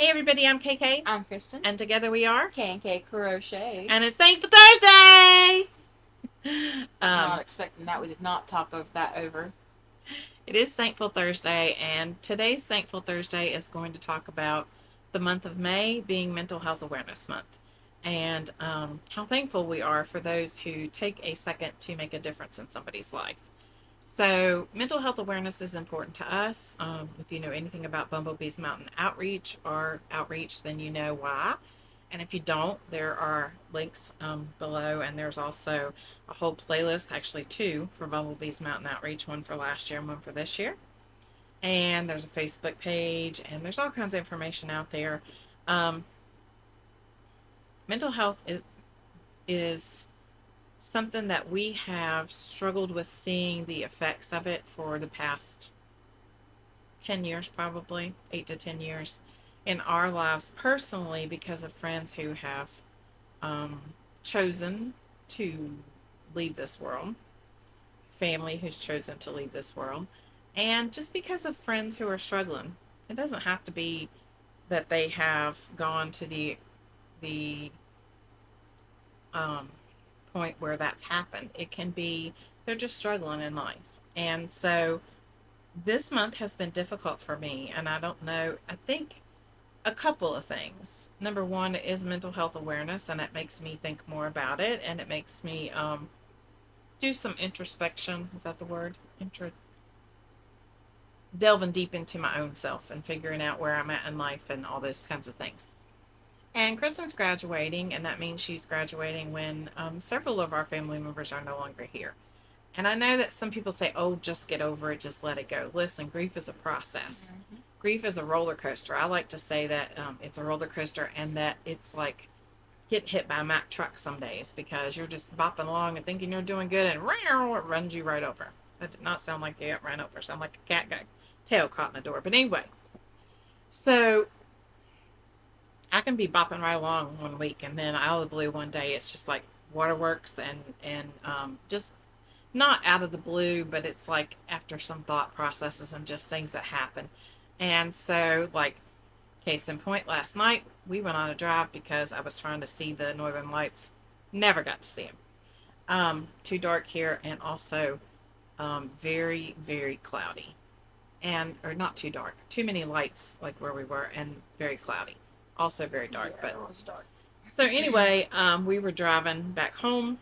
Hey everybody, I'm KK, I'm Kristen. and together we are, K&K Crochet. and it's Thankful Thursday! Was not Um, expecting that. We did not talk over that over. it is Thankful Thursday, and today's Thankful Thursday is going to talk about the month of May being Mental Health Awareness Month, and how thankful we are for those who take a second to make a difference in somebody's life. So, mental health awareness is important to us. If you know anything about Bumblebee's Mountain Outreach or Outreach, then you know why. And if you don't, there are links below, and there's also a whole playlist, actually two, for Bumblebee's Mountain Outreach, one for last year and one for this year. And there's a Facebook page, and there's all kinds of information out there. Um, Mental health is something that we have struggled with seeing the effects of it for the past 10 years, probably 8 to 10 years in our lives personally, because of friends who have um, chosen to leave this world, family who's chosen to leave this world, and just because of friends who are struggling. It doesn't have to be that they have gone to the um, point where that's happened. It can be they're just struggling in life. And so this month has been difficult for me, and I don't know. I think a couple of things. Number one is mental health awareness, and it makes me think more about it, and it makes me do some introspection. Is that the word? Delving deep into my own self and figuring out where I'm at in life and all those kinds of things. And Kristen's graduating, and that means she's graduating when several of our family members are no longer here. And I know that some people say, oh, just get over it, just let it go. Listen, grief is a process. Mm-hmm. Grief is a roller coaster. I like to say that it's a roller coaster, and that it's like getting hit by a Mack truck some days, because you're just bopping along and thinking you're doing good, and it runs you right over. That did not sound like you got run over. It sounded like a cat got tail caught in the door. But anyway, so I can be bopping right along one week, and then out of the blue one day it's just like waterworks, and just not out of the blue, but it's like after some thought processes and just things that happen. And so, like, case in point, last night we went on a drive because I was trying to see the Northern Lights. Never got to see them. Too dark here, and also very, very cloudy. And, or not too dark, too many lights, like where we were, and very cloudy. Also very dark. Yeah, But it was dark. so anyway, we were driving back home,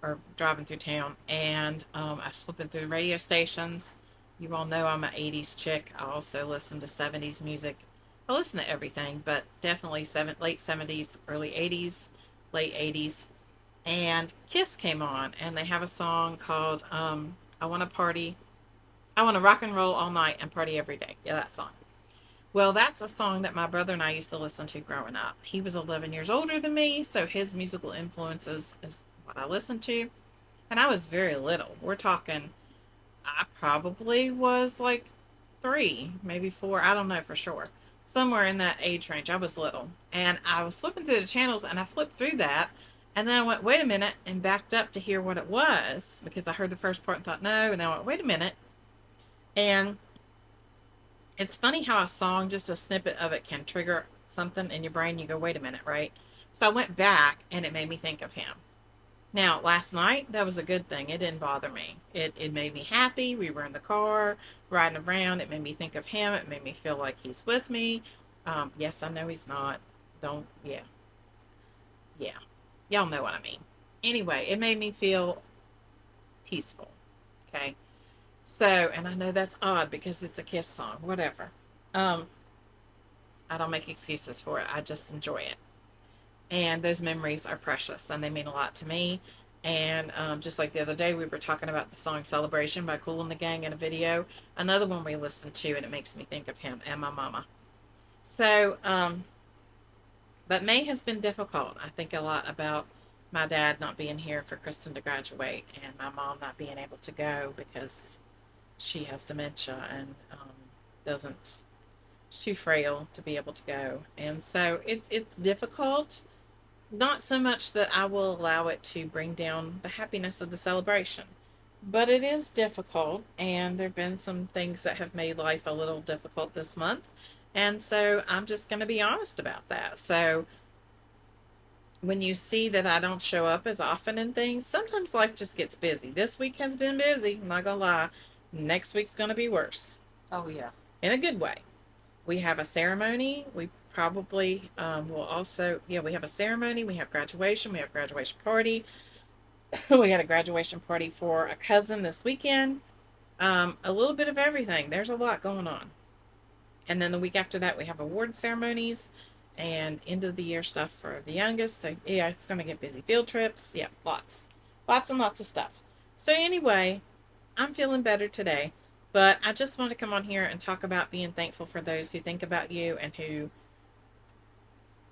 or driving through town, and I was flipping through the radio stations. You all know I'm an 80s chick. I also listen to 70s music. I listen to everything, but definitely late 70s, early 80s, late 80s. And Kiss came on, and they have a song called I Want to Party. I Want to Rock and Roll All Night and Party Every Day. Yeah, that song. Well, that's a song that my brother and I used to listen to growing up. He was 11 years older than me, so his musical influences is what I listened to. And I was very little. We're talking, I probably was like 3, maybe 4. I don't know for sure. Somewhere in that age range. I was little. And I was flipping through the channels, and I flipped through that. And then I went, wait a minute, and backed up to hear what it was, because I heard the first part and thought, no. And then I went, wait a minute. And it's funny how a song, just a snippet of it, can trigger something in your brain. You go, wait a minute, right? So I went back, and it made me think of him. Now, last night, that was a good thing. It didn't bother me. It made me happy. We were in the car, riding around. It made me think of him. It made me feel like he's with me. Yes, I know he's not. Don't, yeah, yeah. Y'all know what I mean. Anyway, it made me feel peaceful. Okay. So, and I know that's odd because it's a Kiss song, whatever. Um, I don't make excuses for it. I just enjoy it. And those memories are precious, and they mean a lot to me. And just like the other day, we were talking about the song Celebration by Kool and the Gang in a video. Another one we listened to, and it makes me think of him and my mama. So, but May has been difficult. I think a lot about my dad not being here for Kristen to graduate, and my mom not being able to go because she has dementia, and doesn't, she's too frail to be able to go. And so it's difficult. Not so much that I will allow it to bring down the happiness of the celebration, but it is difficult, and there have been some things that have made life a little difficult this month. And so I'm just going to be honest about that. So when you see that I don't show up as often in things, sometimes life just gets busy. This week has been busy, I'm not going to lie. Next week's going to be worse Oh yeah. in a good way. We have a ceremony. We probably will also, yeah, we have a ceremony. We have graduation. We have graduation party. We had a graduation party for a cousin this weekend. A little bit of everything. There's a lot going on. And then the week after that, we have award ceremonies and end of the year stuff for the youngest. So, yeah, it's going to get busy. Field trips. Yeah, lots. Lots and lots of stuff. So, anyway, I'm feeling better today. But I just want to come on here and talk about being thankful for those who think about you and who,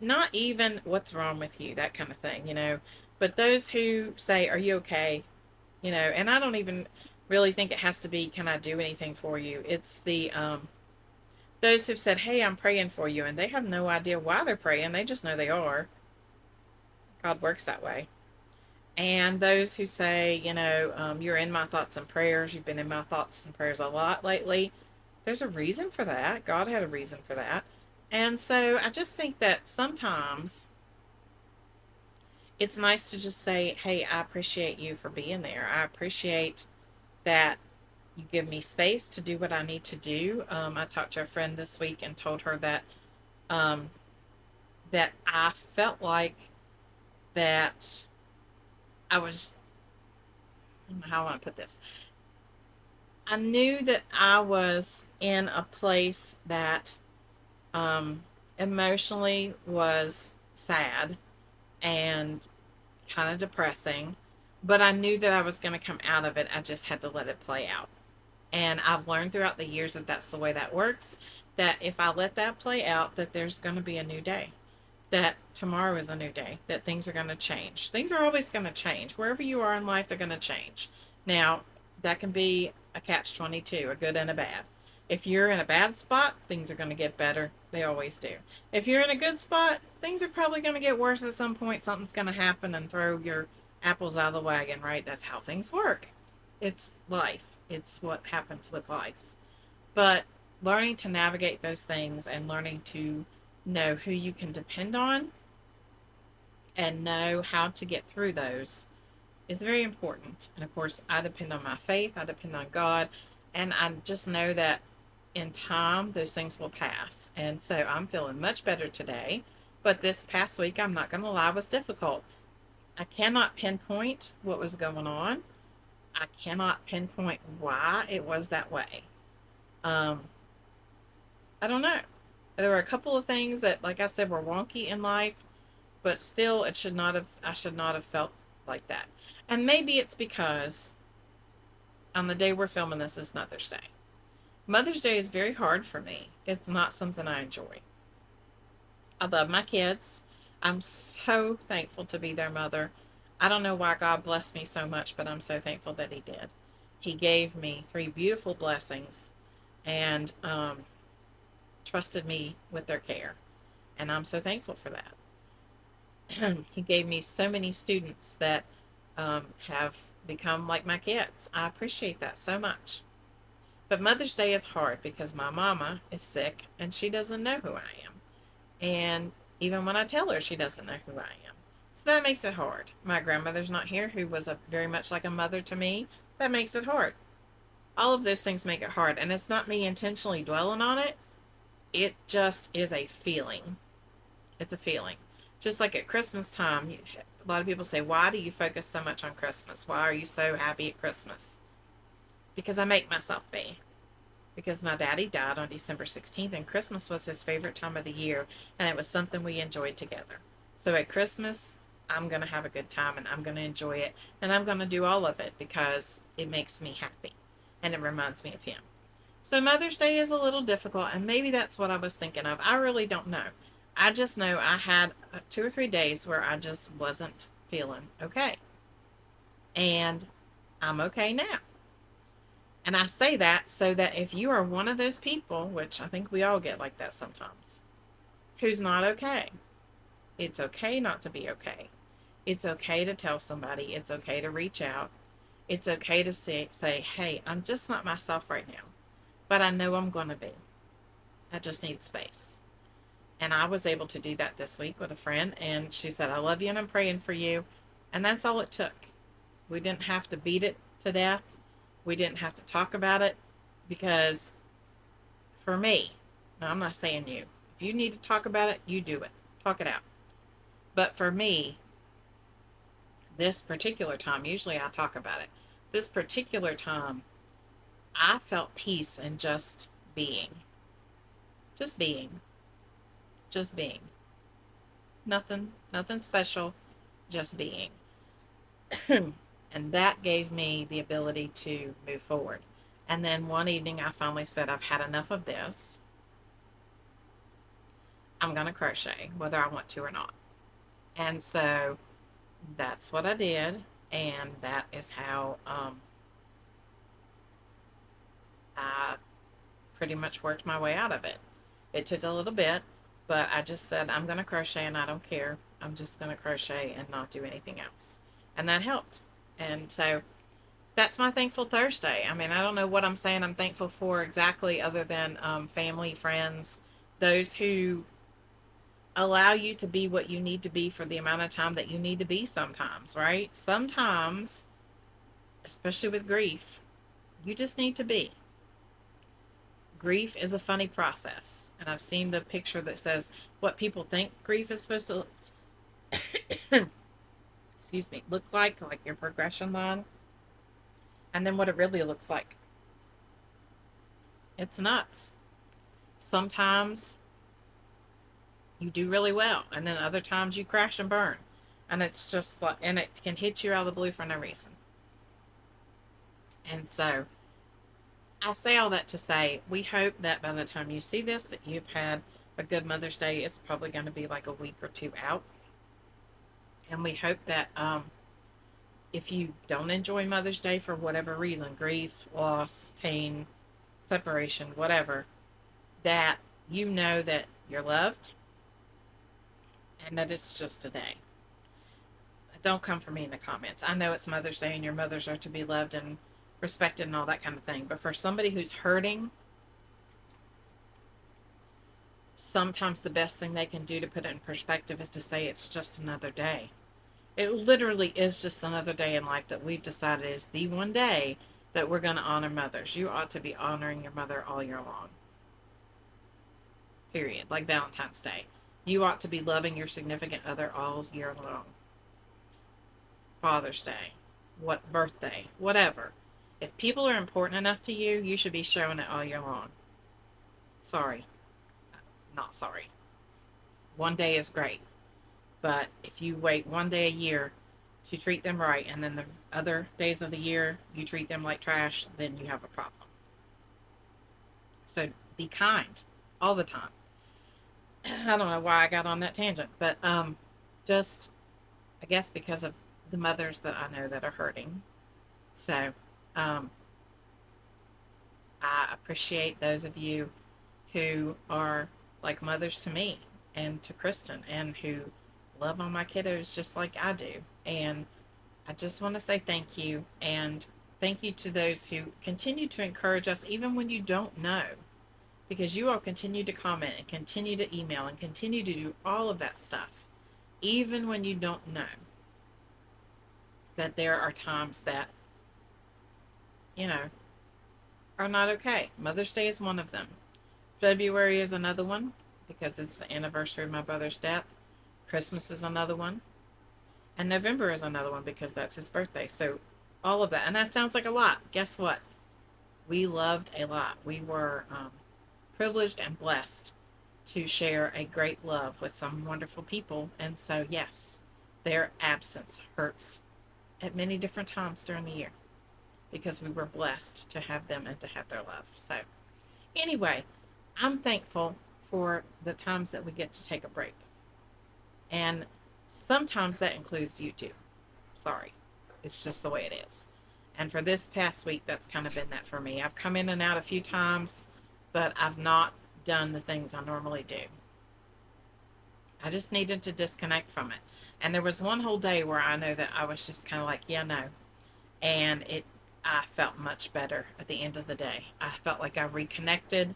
not even what's wrong with you, that kind of thing, but those who say, are you okay? And I don't even really think it has to be, can I do anything for you? It's those who've said, hey, I'm praying for you, and they have no idea why they're praying. They just know they are. God works that way. And those who say, you're in my thoughts and prayers. You've been in my thoughts and prayers a lot lately. There's a reason for that. God had a reason for that. And so I just think that sometimes it's nice to just say, hey, I appreciate you for being there. I appreciate that you give me space to do what I need to do. I talked to a friend this week and told her um, that I felt like that I was, I don't know how I want to put this. I knew that I was in a place that um, emotionally was sad and kind of depressing, but I knew that I was going to come out of it. I just had to let it play out. And I've learned throughout the years that that's the way that works, that if I let that play out, that there's going to be a new day, that tomorrow is a new day, that things are going to change. Things are always going to change. Wherever you are in life, they're going to change. Now, that can be a catch 22, a good and a bad. If you're in a bad spot, things are going to get better. They always do. If you're in a good spot, things are probably going to get worse at some point. Something's going to happen and throw your apples out of the wagon, right? That's how things work. It's life, it's what happens with life. But learning to navigate those things and learning to know who you can depend on and know how to get through those is very important. And of course, I depend on my faith, I depend on God, and I just know that in time those things will pass. And so I'm feeling much better today. But this past week, I'm not going to lie, was difficult. I cannot pinpoint what was going on. I cannot pinpoint why it was that way. Um, I don't know. There were a couple of things that, like I said, were wonky in life, but still, I should not have felt like that. And maybe it's because on the day we're filming this is Mother's Day. Mother's Day is very hard for me. It's not something I enjoy. I love my kids. I'm so thankful to be their mother. I don't know why God blessed me so much, but I'm so thankful that He did. He gave me three beautiful blessings and trusted me with their care. And I'm so thankful for that. He gave me so many students that have become like my kids. I appreciate that so much. But Mother's Day is hard because my mama is sick and she doesn't know who I am. And even when I tell her, she doesn't know who I am. So that makes it hard. My grandmother's not here, who was very much like a mother to me. That makes it hard. All of those things make it hard. And it's not me intentionally dwelling on it. It just is a feeling. It's a feeling. Just like at Christmas time, a lot of people say, why do you focus so much on Christmas? Why are you so happy at Christmas? Because I make myself be. Because my daddy died on December 16th, and Christmas was his favorite time of the year, and it was something we enjoyed together. So at Christmas, I'm going to have a good time, and I'm going to enjoy it, and I'm going to do all of it because it makes me happy, and it reminds me of him. So Mother's Day is a little difficult, and maybe that's what I was thinking of. I really don't know. I just know I had 2 or 3 days where I just wasn't feeling okay. And I'm okay now. And I say that so that if you are one of those people, which I think we all get like that sometimes, who's not okay, it's okay not to be okay. It's okay to tell somebody. It's okay to reach out. It's okay to say, hey, I'm just not myself right now, but I know I'm going to be. I just need space. And I was able to do that this week with a friend, and she said, I love you and I'm praying for you. And that's all it took. We didn't have to beat it to death. We didn't have to talk about it because for me, now I'm not saying you, if you need to talk about it, you do it. Talk it out. But for me, this particular time, usually I talk about it. This particular time, I felt peace in just being. Just being. Just being. Nothing special, just being. And that gave me the ability to move forward. And then one evening, I finally said, I've had enough of this. I'm going to crochet, whether I want to or not. And so that's what I did. And that is how I pretty much worked my way out of it. It took a little bit, but I just said, I'm going to crochet and I don't care. I'm just going to crochet and not do anything else. And that helped. And so that's my Thankful Thursday. I mean, I don't know what I'm saying I'm thankful for exactly, other than family, friends, those who allow you to be what you need to be for the amount of time that you need to be sometimes, right? Sometimes, especially with grief, you just need to be. Grief is a funny process. And I've seen the picture that says what people think grief is supposed to, excuse me, look like your progression line, and then what it really looks like. It's nuts. Sometimes you do really well, and then other times you crash and burn. And it's just like, and it can hit you out of the blue for no reason. And so I say all that to say, we hope that by the time you see this, that you've had a good Mother's Day. It's probably going to be like a week or two out. And we hope that if you don't enjoy Mother's Day for whatever reason, grief, loss, pain, separation, whatever, that you know that you're loved and that it's just a day. Don't come for me in the comments. I know it's Mother's Day and your mothers are to be loved and respected and all that kind of thing. But for somebody who's hurting, sometimes the best thing they can do to put it in perspective is to say it's just another day. It literally is just another day in life that we've decided is the one day that we're going to honor mothers. You ought to be honoring your mother all year long. Period. Like Valentine's Day. You ought to be loving your significant other all year long. Father's Day. What birthday. Whatever. If people are important enough to you, you should be showing it all year long. Sorry. Not sorry. One day is great. But if you wait one day a year to treat them right, and then the other days of the year you treat them like trash, then you have a problem. So be kind all the time. I don't know why I got on that tangent, but just I guess because of the mothers that I know that are hurting. So um, I appreciate those of you who are like mothers to me and to Kristen, and who love on my kiddos just like I do. And I just want to say thank you. And thank you to those who continue to encourage us even when you don't know. Because you all continue to comment and continue to email and continue to do all of that stuff. Even when you don't know that there are times that, you know, are not okay. Mother's Day is one of them. February is another one because it's the anniversary of my brother's death. Christmas is another one. And November is another one because that's his birthday. So all of that. And that sounds like a lot. Guess what? We loved a lot. We were privileged and blessed to share a great love with some wonderful people. And so, yes, their absence hurts at many different times during the year because we were blessed to have them and to have their love. So, anyway, I'm thankful for the times that we get to take a break. And sometimes that includes YouTube. Sorry. It's just the way it is. And for this past week, that's kind of been that for me. I've come in and out a few times, but I've not done the things I normally do. I just needed to disconnect from it. And there was one whole day where I know that I was just kind of like, yeah, no. And I felt much better at the end of the day. I felt like I reconnected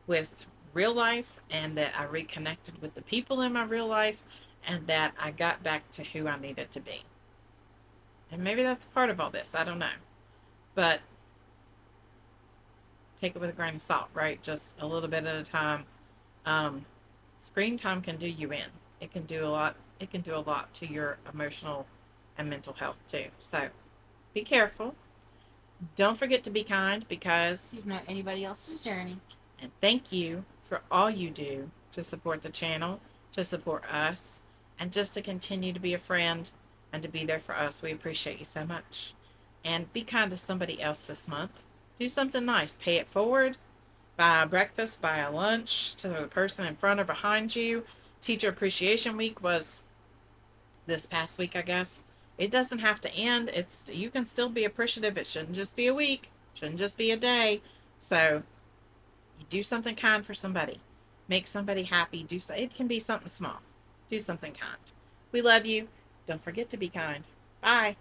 with real life, and that I reconnected with the people in my real life, and that I got back to who I needed to be. And maybe that's part of all this. I don't know. But take it with a grain of salt, right? Just a little bit at a time. Um, Screen time can do you in. It can do a lot. It can do a lot to your emotional and mental health too. So be careful. Don't forget to be kind, because You know anybody else's journey. and thank you for all you do to support the channel, to support us, and just to continue to be a friend and to be there for us. We appreciate you so much. And be kind to somebody else this month. Do something nice. Pay it forward. Buy a breakfast, buy a lunch to the person in front or behind you. Teacher Appreciation Week was this past week, I guess. It doesn't have to end. It's you can still be appreciative. It shouldn't just be a week. Shouldn't just be a day. So you do something kind for somebody. Make somebody happy. Do so. It can be something small. Do something kind. We love you. Don't forget to be kind. Bye.